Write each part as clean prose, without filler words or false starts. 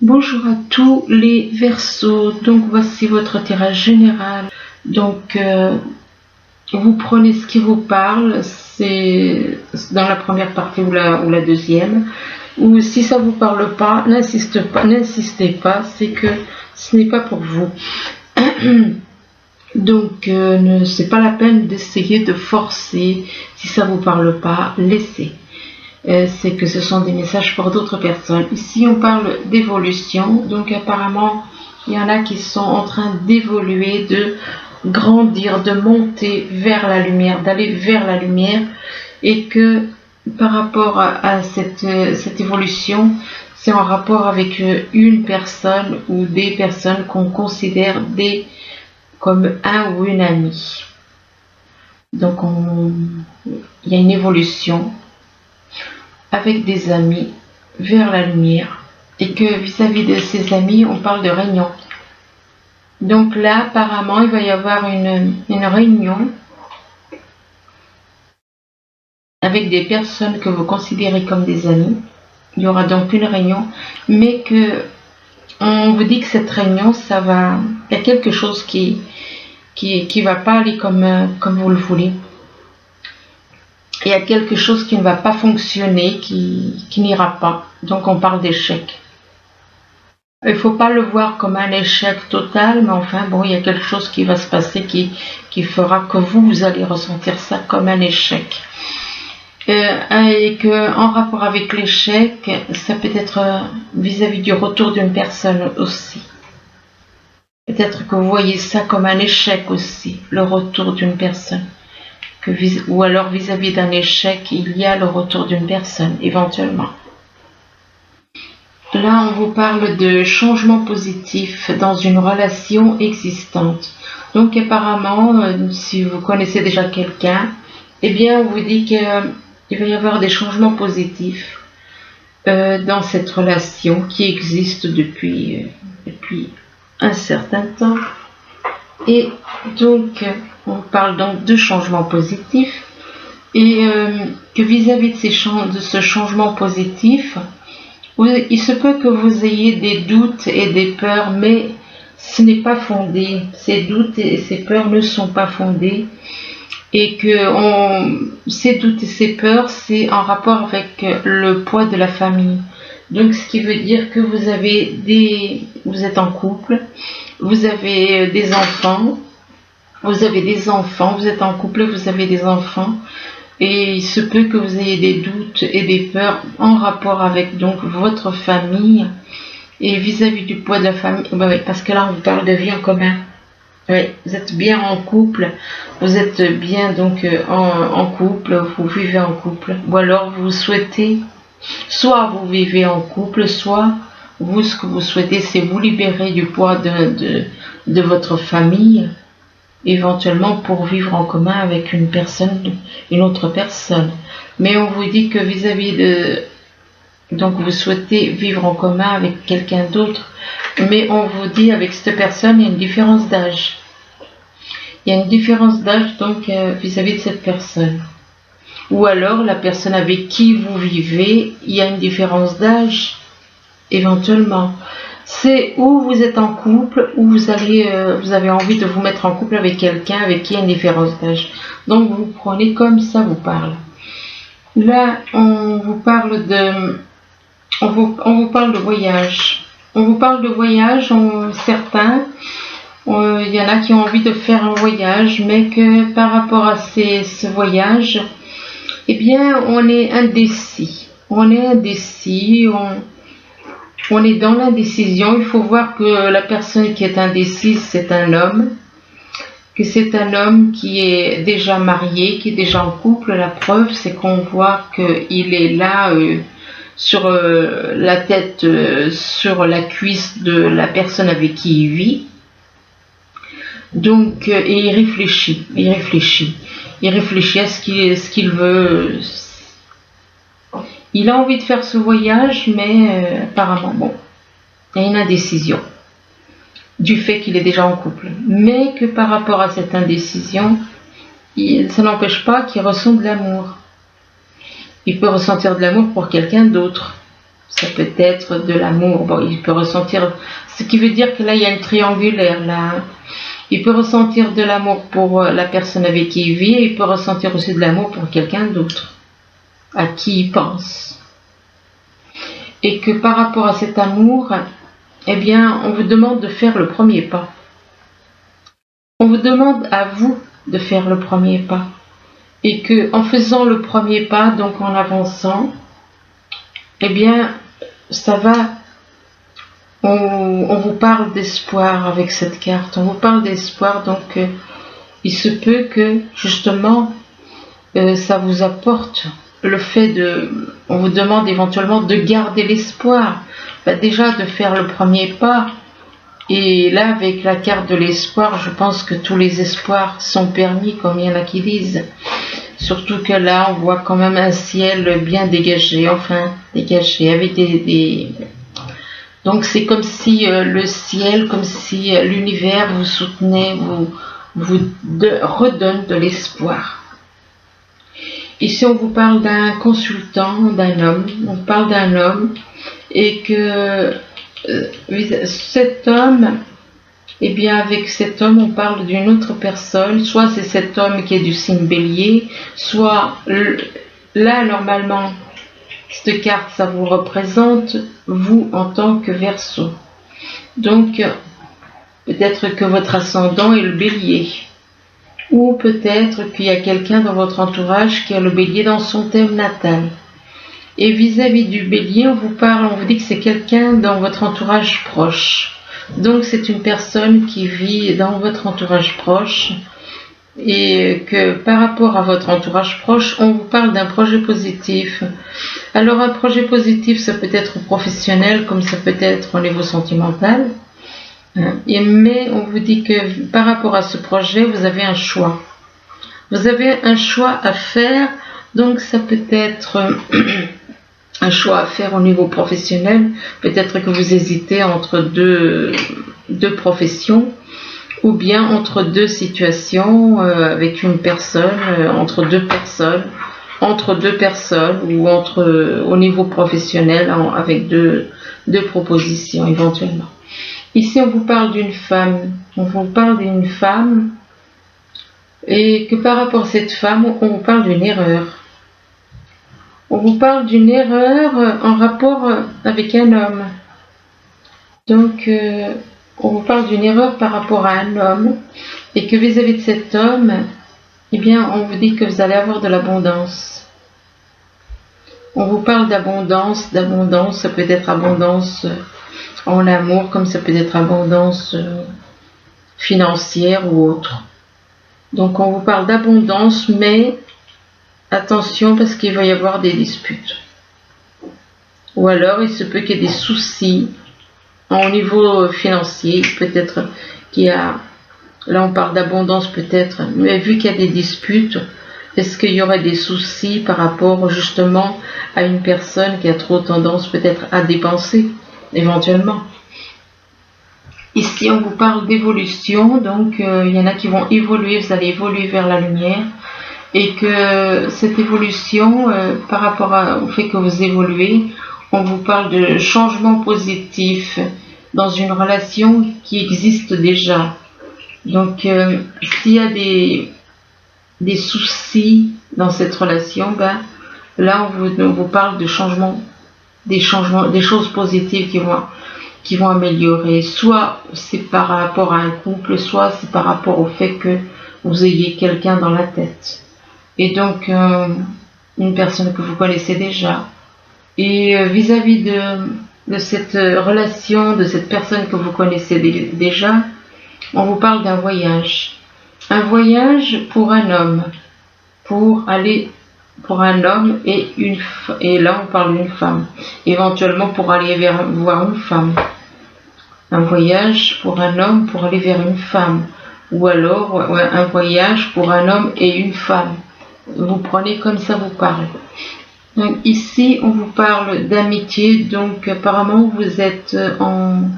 Bonjour à tous les Verseaux, donc voici votre tirage général. Donc vous prenez ce qui vous parle, c'est dans la première partie ou la deuxième. Ou si ça vous parle pas, n'insistez pas, c'est que ce n'est pas pour vous. Donc c'est pas la peine d'essayer de forcer. Si ça vous parle pas, laissez. C'est que ce sont des messages pour d'autres personnes. Ici, on parle d'évolution. Donc, apparemment, il y en a qui sont en train d'évoluer, de grandir, de monter vers la lumière, d'aller vers la lumière. Et que par rapport à cette évolution, c'est en rapport avec une personne ou des personnes qu'on considère comme un ou une amie. Donc, il y a une évolution avec des amis vers la lumière, et que vis-à-vis de ces amis, on parle de réunion. Donc là, apparemment, il va y avoir une réunion avec des personnes que vous considérez comme des amis. Il y aura donc une réunion, mais que on vous dit que cette réunion, il y a quelque chose qui va pas aller comme vous le voulez. Il y a quelque chose qui ne va pas fonctionner, qui n'ira pas. Donc on parle d'échec. Il ne faut pas le voir comme un échec total, mais enfin bon, il y a quelque chose qui va se passer qui fera que vous allez ressentir ça comme un échec. Et que en rapport avec l'échec, ça peut être vis-à-vis du retour d'une personne aussi. Peut-être que vous voyez ça comme un échec aussi, le retour d'une personne. Ou alors vis-à-vis d'un échec, il y a le retour d'une personne, éventuellement. Là, on vous parle de changement positif dans une relation existante. Donc apparemment, si vous connaissez déjà quelqu'un, eh bien, on vous dit qu'il va y avoir des changements positifs dans cette relation qui existe depuis un certain temps. Et donc, on parle donc de changements positifs, et que vis-à-vis de ce changement positif, il se peut que vous ayez des doutes et des peurs, mais ce n'est pas fondé. Ces doutes et ces peurs ne sont pas fondés, et que ces doutes et ces peurs, c'est en rapport avec le poids de la famille. Donc, ce qui veut dire que vous êtes en couple, vous avez des enfants, vous êtes en couple, vous avez des enfants, et il se peut que vous ayez des doutes et des peurs en rapport avec donc votre famille, et vis-à-vis du poids de la famille, parce que là on vous parle de vie en commun. Oui, vous êtes bien en couple, vous êtes bien donc en couple, vous vivez en couple, ou alors vous souhaitez, soit vous vivez en couple, soit vous, ce que vous souhaitez, c'est vous libérer du poids de votre famille, éventuellement pour vivre en commun avec une autre personne. Mais on vous dit que vis-à-vis donc vous souhaitez vivre en commun avec quelqu'un d'autre, mais on vous dit avec cette personne, il y a une différence d'âge. Il y a une différence d'âge donc vis-à-vis de cette personne. Ou alors la personne avec qui vous vivez, il y a une différence d'âge, éventuellement. C'est où vous êtes en couple, ou vous avez envie de vous mettre en couple avec quelqu'un avec qui il y a une différence d'âge. Donc vous prenez comme ça vous parle. Là, on vous parle de voyage. On vous parle de voyage, certains, il y en a qui ont envie de faire un voyage, mais que par rapport à ce voyage, eh bien, on est indécis. On est dans l'indécision. Il faut voir que la personne qui est indécise, c'est un homme. Que c'est un homme qui est déjà marié, qui est déjà en couple. La preuve, c'est qu'on voit qu'il est là sur la tête, sur la cuisse de la personne avec qui il vit. Donc, et il réfléchit à ce qu'il veut. Il a envie de faire ce voyage, mais apparemment, bon, il y a une indécision du fait qu'il est déjà en couple. Mais que par rapport à cette indécision, ça n'empêche pas qu'il ressent de l'amour. Il peut ressentir de l'amour pour quelqu'un d'autre. Ça peut être de l'amour. Bon, il peut ressentir, ce qui veut dire que là, il y a une triangulaire, là. Hein. Il peut ressentir de l'amour pour la personne avec qui il vit, et il peut ressentir aussi de l'amour pour quelqu'un d'autre, à qui il pense. Et que par rapport à cet amour, eh bien, on vous demande de faire le premier pas. On vous demande à vous de faire le premier pas. Et que en faisant le premier pas, donc en avançant, eh bien, ça va, on vous parle d'espoir avec cette carte. On vous parle d'espoir, donc il se peut que justement, ça vous apporte le fait de, on vous demande éventuellement de garder l'espoir. Déjà de faire le premier pas. Et là, avec la carte de l'espoir, je pense que tous les espoirs sont permis, comme il y en a qui disent. Surtout que là, on voit quand même un ciel bien dégagé, enfin dégagé, avec des... Donc c'est comme si le ciel, comme si l'univers vous soutenait, vous redonne de l'espoir. Ici, on vous parle d'un consultant, d'un homme. On parle d'un homme et que cet homme, eh bien avec cet homme, on parle d'une autre personne. Soit c'est cet homme qui est du signe Bélier, soit là, normalement, cette carte, ça vous représente, vous, en tant que Verseau. Donc, peut-être que votre ascendant est le Bélier. Ou peut-être qu'il y a quelqu'un dans votre entourage qui a le Bélier dans son thème natal. Et vis-à-vis du Bélier, on vous parle, on vous dit que c'est quelqu'un dans votre entourage proche. Donc c'est une personne qui vit dans votre entourage proche et que par rapport à votre entourage proche, on vous parle d'un projet positif. Alors un projet positif, ça peut être professionnel comme ça peut être au niveau sentimental. Mais on vous dit que par rapport à ce projet, vous avez un choix. Vous avez un choix à faire, donc ça peut être un choix à faire au niveau professionnel. Peut-être que vous hésitez entre deux professions, ou bien entre deux situations avec une personne, entre deux personnes, ou au niveau professionnel avec deux propositions éventuellement. Ici, on vous parle d'une femme. On vous parle d'une femme et que par rapport à cette femme, on vous parle d'une erreur. On vous parle d'une erreur en rapport avec un homme. Donc, on vous parle d'une erreur par rapport à un homme et que vis-à-vis de cet homme, eh bien, on vous dit que vous allez avoir de l'abondance. On vous parle d'abondance, ça peut être abondance en amour, comme ça peut être abondance financière ou autre. Donc on vous parle d'abondance, mais attention parce qu'il va y avoir des disputes. Ou alors il se peut qu'il y ait des soucis au niveau financier, peut-être qu'il y a, là on parle d'abondance peut-être, mais vu qu'il y a des disputes, est-ce qu'il y aurait des soucis par rapport justement à une personne qui a trop tendance peut-être à dépenser éventuellement? Ici on vous parle d'évolution, donc il y en a qui vont évoluer, vous allez évoluer vers la lumière, et que cette évolution par rapport au fait que vous évoluez, on vous parle de changement positif dans une relation qui existe déjà. Donc s'il y a des soucis dans cette relation, ben là on vous parle de changement, des choses positives qui vont améliorer. Soit c'est par rapport à un couple, soit c'est par rapport au fait que vous ayez quelqu'un dans la tête. Et donc une personne que vous connaissez déjà. Et vis-à-vis de cette relation, de cette personne que vous connaissez déjà, on vous parle d'un voyage. Un voyage pour un homme, pour un homme et là on parle d'une femme, éventuellement pour aller voir une femme. Un voyage pour un homme pour aller vers une femme, ou alors un voyage pour un homme et une femme. Vous prenez comme ça vous parle. Donc ici on vous parle d'amitié, donc apparemment vous êtes en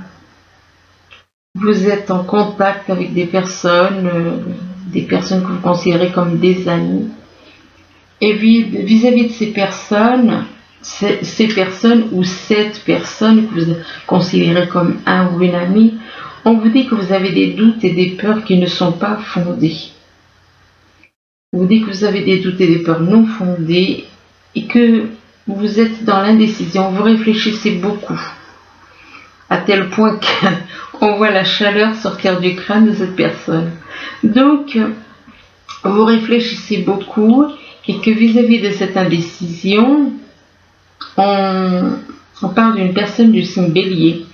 contact avec des personnes que vous considérez comme des amis. Et vis-à-vis de ces personnes, ces personnes ou cette personne que vous considérez comme un ou une amie, on vous dit que vous avez des doutes et des peurs qui ne sont pas fondés. On vous dit que vous avez des doutes et des peurs non fondées et que vous êtes dans l'indécision, vous réfléchissez beaucoup, à tel point qu'on voit la chaleur sortir du crâne de cette personne. Donc, vous réfléchissez beaucoup et que vis-à-vis de cette indécision, on parle d'une personne du signe Bélier.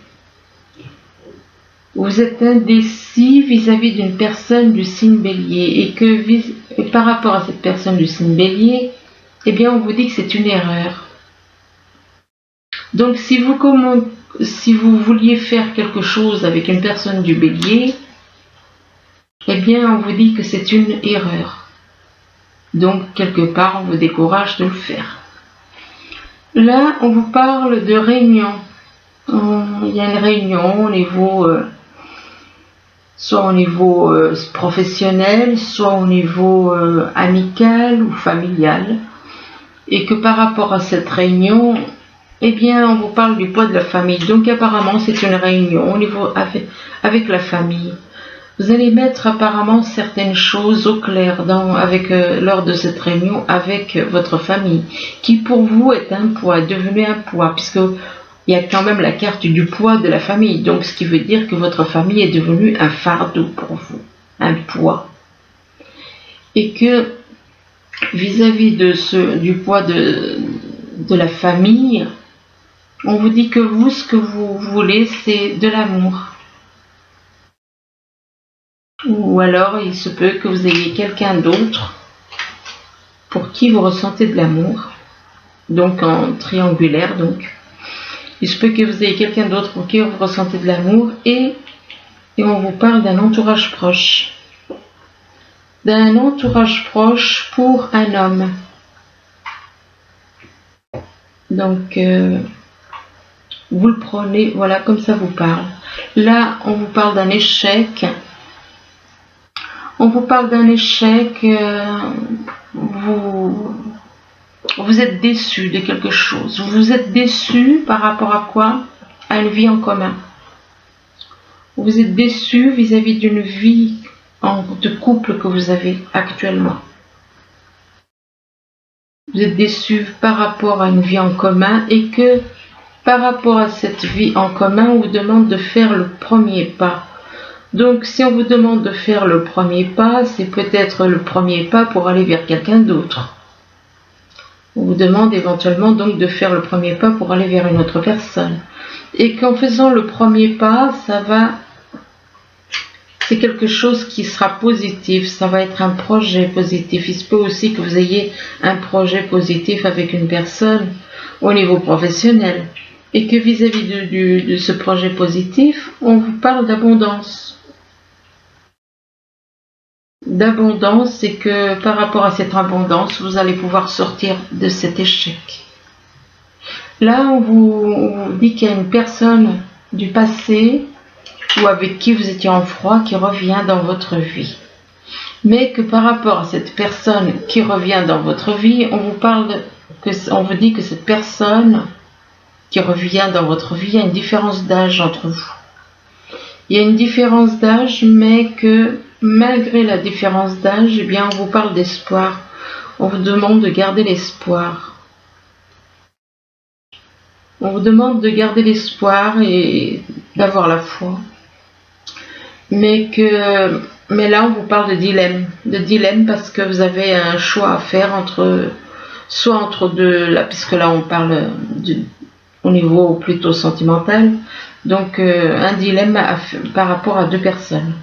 Vous êtes indécis vis-à-vis d'une personne du signe Bélier et par rapport à cette personne du signe Bélier, eh bien on vous dit que c'est une erreur. Donc si vous vouliez faire quelque chose avec une personne du Bélier, eh bien on vous dit que c'est une erreur. Donc quelque part on vous décourage de le faire. Là on vous parle de réunion. Il y a une réunion au niveau soit au niveau professionnel, soit au niveau amical ou familial, et que par rapport à cette réunion, eh bien, on vous parle du poids de la famille. Donc apparemment, c'est une réunion au niveau avec la famille. Vous allez mettre apparemment certaines choses au clair lors de cette réunion avec votre famille, qui pour vous est un poids, est devenu un poids, puisque il y a quand même la carte du poids de la famille, donc ce qui veut dire que votre famille est devenue un fardeau pour vous, un poids. Et que vis-à-vis du poids de la famille, on vous dit que vous, ce que vous voulez, c'est de l'amour. Ou alors, il se peut que vous ayez quelqu'un d'autre pour qui vous ressentez de l'amour, donc en triangulaire, donc. Il se peut que vous ayez quelqu'un d'autre pour qui vous ressentez de l'amour et on vous parle d'un entourage proche. D'un entourage proche pour un homme. Donc, vous le prenez, voilà, comme ça vous parle. Là, on vous parle d'un échec. On vous parle d'un échec, vous êtes déçu de quelque chose. Vous êtes déçu par rapport à quoi? À une vie en commun. Vous êtes déçu vis-à-vis d'une vie de couple que vous avez actuellement. Vous êtes déçu par rapport à une vie en commun et que par rapport à cette vie en commun, on vous demande de faire le premier pas. Donc si on vous demande de faire le premier pas, c'est peut-être le premier pas pour aller vers quelqu'un d'autre. On vous demande éventuellement donc de faire le premier pas pour aller vers une autre personne. Et qu'en faisant le premier pas, c'est quelque chose qui sera positif, ça va être un projet positif. Il se peut aussi que vous ayez un projet positif avec une personne au niveau professionnel. Et que vis-à-vis de ce projet positif, on vous parle d'abondance. D'abondance, et que par rapport à cette abondance, vous allez pouvoir sortir de cet échec. Là, on vous dit qu'il y a une personne du passé ou avec qui vous étiez en froid qui revient dans votre vie. Mais que par rapport à cette personne qui revient dans votre vie, on vous dit que cette personne qui revient dans votre vie, il y a une différence d'âge entre vous. Il y a une différence d'âge, mais que malgré la différence d'âge, eh bien, on vous parle d'espoir. On vous demande de garder l'espoir. On vous demande de garder l'espoir et d'avoir la foi. Mais là, on vous parle de dilemme. De dilemme parce que vous avez un choix à faire soit entre deux, là, puisque là, on parle au niveau plutôt sentimental. Donc, un dilemme par rapport à deux personnes.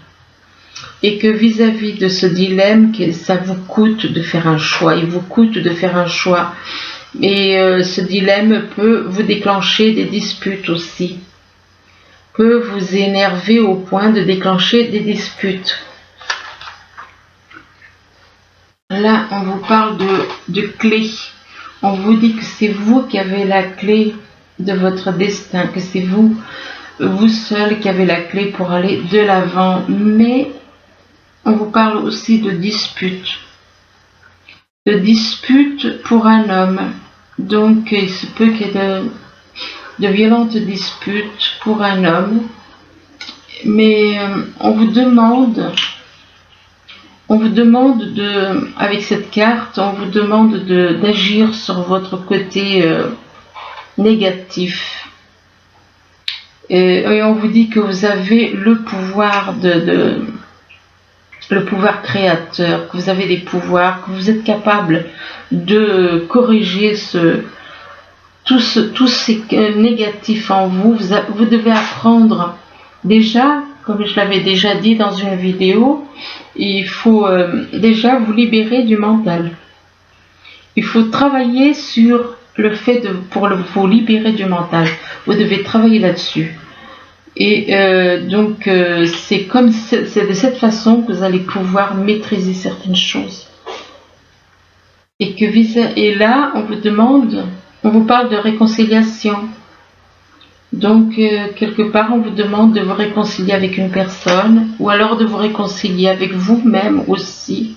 Et que vis-à-vis de ce dilemme, ça vous coûte de faire un choix. Il vous coûte de faire un choix. Et ce dilemme peut vous déclencher des disputes aussi. Peut vous énerver au point de déclencher des disputes. Là, on vous parle de clé. On vous dit que c'est vous qui avez la clé de votre destin, que c'est vous seul qui avez la clé pour aller de l'avant. Mais on vous parle aussi de dispute. De dispute pour un homme. Donc il se peut qu'il y ait de violentes disputes pour un homme, mais on vous demande avec cette carte, on vous demande d'agir sur votre côté négatif. Et on vous dit que vous avez le pouvoir le pouvoir créateur, que vous avez des pouvoirs, que vous êtes capable de corriger tout ce négatif en vous. Vous devez apprendre déjà, comme je l'avais déjà dit dans une vidéo, il faut déjà vous libérer du mental. Il faut travailler sur le fait pour vous libérer du mental. Vous devez travailler là-dessus. Et donc c'est de cette façon que vous allez pouvoir maîtriser certaines choses. Et là, on vous parle de réconciliation. Donc, quelque part, on vous demande de vous réconcilier avec une personne, ou alors de vous réconcilier avec vous-même aussi.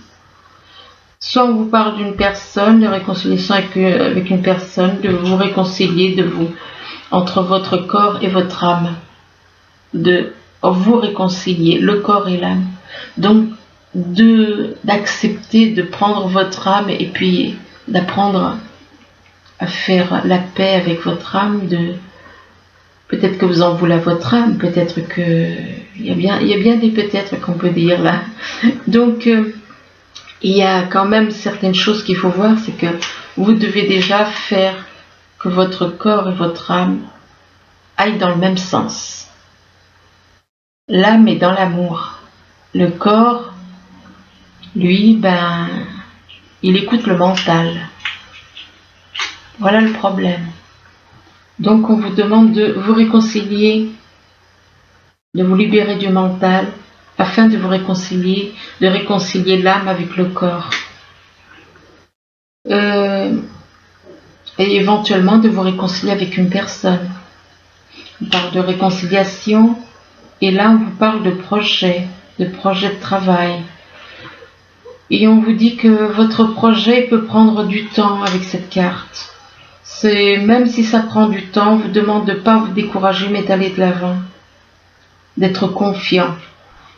Soit on vous parle d'une personne, de réconciliation avec une personne, de vous réconcilier entre votre corps et votre âme. De vous réconcilier, le corps et l'âme. Donc, d'accepter de prendre votre âme et puis d'apprendre à faire la paix avec votre âme, peut-être que vous en voulez à votre âme, peut-être que il y a bien des peut-être qu'on peut dire là. Donc il y a quand même certaines choses qu'il faut voir, c'est que vous devez déjà faire que votre corps et votre âme aillent dans le même sens. L'âme est dans l'amour. Le corps, lui, il écoute le mental. Voilà le problème. Donc on vous demande de vous réconcilier, de vous libérer du mental, afin de réconcilier l'âme avec le corps. Et éventuellement de vous réconcilier avec une personne. On parle de réconciliation, et là on vous parle de projet de travail. Et on vous dit que votre projet peut prendre du temps avec cette carte. Même si ça prend du temps, on vous demande de ne pas vous décourager, mais d'aller de l'avant, d'être confiant.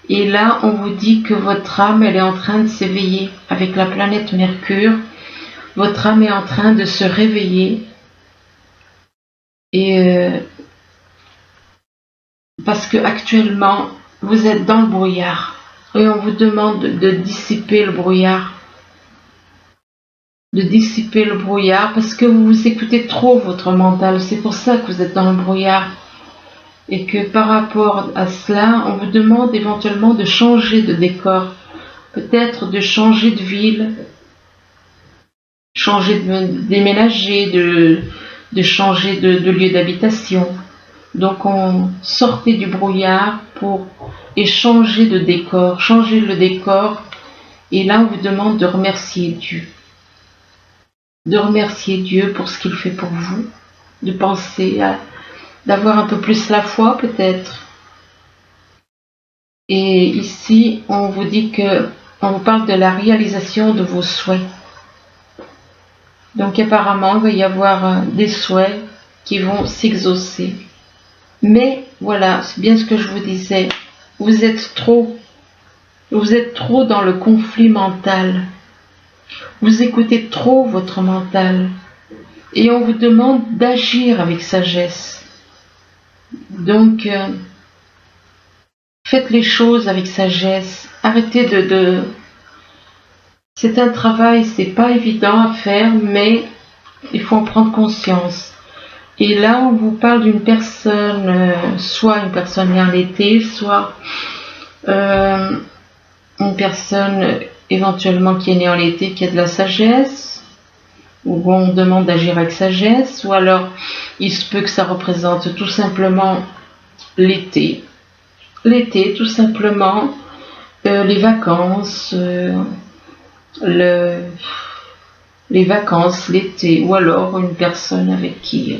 Et là, on vous dit que votre âme, elle est en train de s'éveiller avec la planète Mercure. Votre âme est en train de se réveiller. Et parce que actuellement, vous êtes dans le brouillard. Et on vous demande de dissiper le brouillard. Parce que vous écoutez trop votre mental. C'est pour ça que vous êtes dans le brouillard. Et que par rapport à cela, on vous demande éventuellement de changer de décor. Peut-être de changer de ville, de déménager, de changer de lieu d'habitation. Donc on sortait du brouillard et changer de décor, changer le décor. Et là, on vous demande de remercier Dieu. De remercier Dieu pour ce qu'il fait pour vous, de penser d'avoir un peu plus la foi peut-être. Et ici, on vous dit on vous parle de la réalisation de vos souhaits. Donc apparemment, il va y avoir des souhaits qui vont s'exaucer. Mais voilà, c'est bien ce que je vous disais, vous êtes trop dans le conflit mental. Vous écoutez trop votre mental et on vous demande d'agir avec sagesse. Donc, faites les choses avec sagesse. Arrêtez C'est un travail, c'est pas évident à faire, mais il faut en prendre conscience. Et là, on vous parle d'une personne, soit une personne née en été, soit une personne éventuellement qui est née en été, qui a de la sagesse, où on demande d'agir avec sagesse, ou alors il se peut que ça représente tout simplement l'été. L'été, tout simplement, les vacances, les vacances, l'été, ou alors une personne qui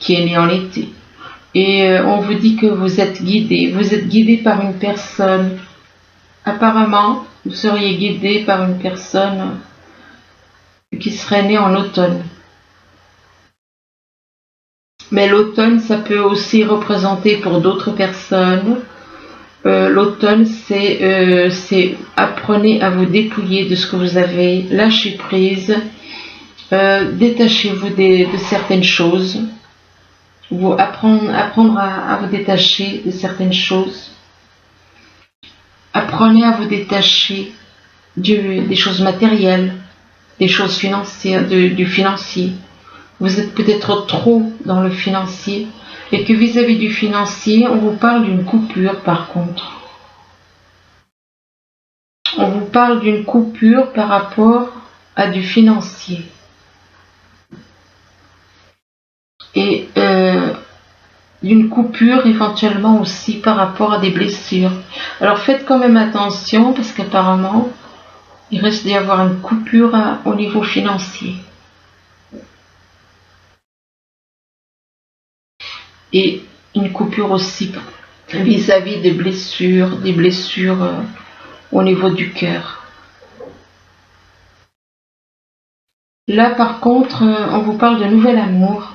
est née en été. Et on vous dit que vous êtes guidé par une personne. Apparemment, vous seriez guidé par une personne qui serait né en automne. Mais l'automne, ça peut aussi représenter pour d'autres personnes. L'automne, c'est apprenez à vous dépouiller de ce que vous avez, lâchez prise, détachez-vous de certaines choses, apprendre à vous détacher de certaines choses. Apprenez à vous détacher des choses matérielles, des choses financières, du financier. Vous êtes peut-être trop dans le financier et que vis-à-vis du financier, on vous parle d'une coupure par contre. On vous parle d'une coupure par rapport à du financier. Et d'une coupure éventuellement aussi par rapport à des blessures. Alors faites quand même attention parce qu'apparemment, il risque d'y avoir une coupure au niveau financier. Et une coupure aussi vis-à-vis des blessures au niveau du cœur. Là par contre, on vous parle de nouvel amour.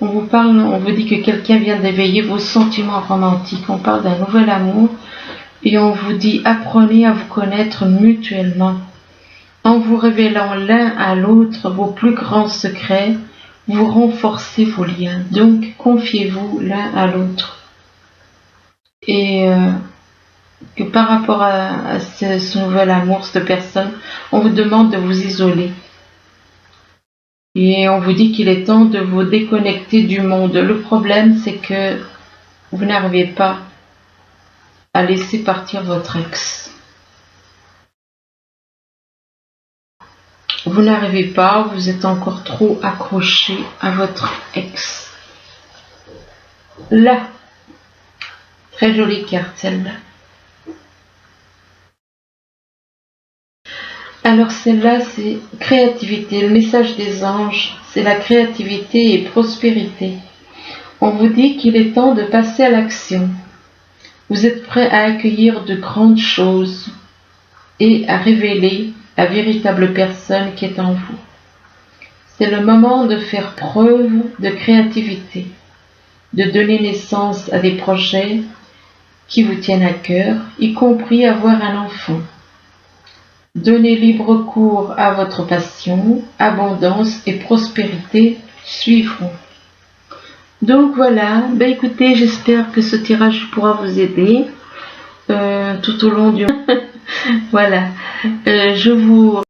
On vous dit que quelqu'un vient d'éveiller vos sentiments romantiques. On parle d'un nouvel amour et on vous dit apprenez à vous connaître mutuellement. En vous révélant l'un à l'autre vos plus grands secrets, vous renforcez vos liens. Donc confiez-vous l'un à l'autre. Et que par rapport à ce nouvel amour, cette personne, on vous demande de vous isoler. Et on vous dit qu'il est temps de vous déconnecter du monde. Le problème, c'est que vous n'arrivez pas à laisser partir votre ex. Vous n'arrivez pas, vous êtes encore trop accroché à votre ex. Là, très jolie carte celle-là. Alors celle-là, c'est créativité. Le message des anges, c'est la créativité et prospérité. On vous dit qu'il est temps de passer à l'action. Vous êtes prêt à accueillir de grandes choses et à révéler la véritable personne qui est en vous. C'est le moment de faire preuve de créativité, de donner naissance à des projets qui vous tiennent à cœur, y compris avoir un enfant. Donnez libre cours à votre passion, abondance et prospérité suivront. Donc voilà, écoutez, j'espère que ce tirage pourra vous aider tout au long du... Voilà, je vous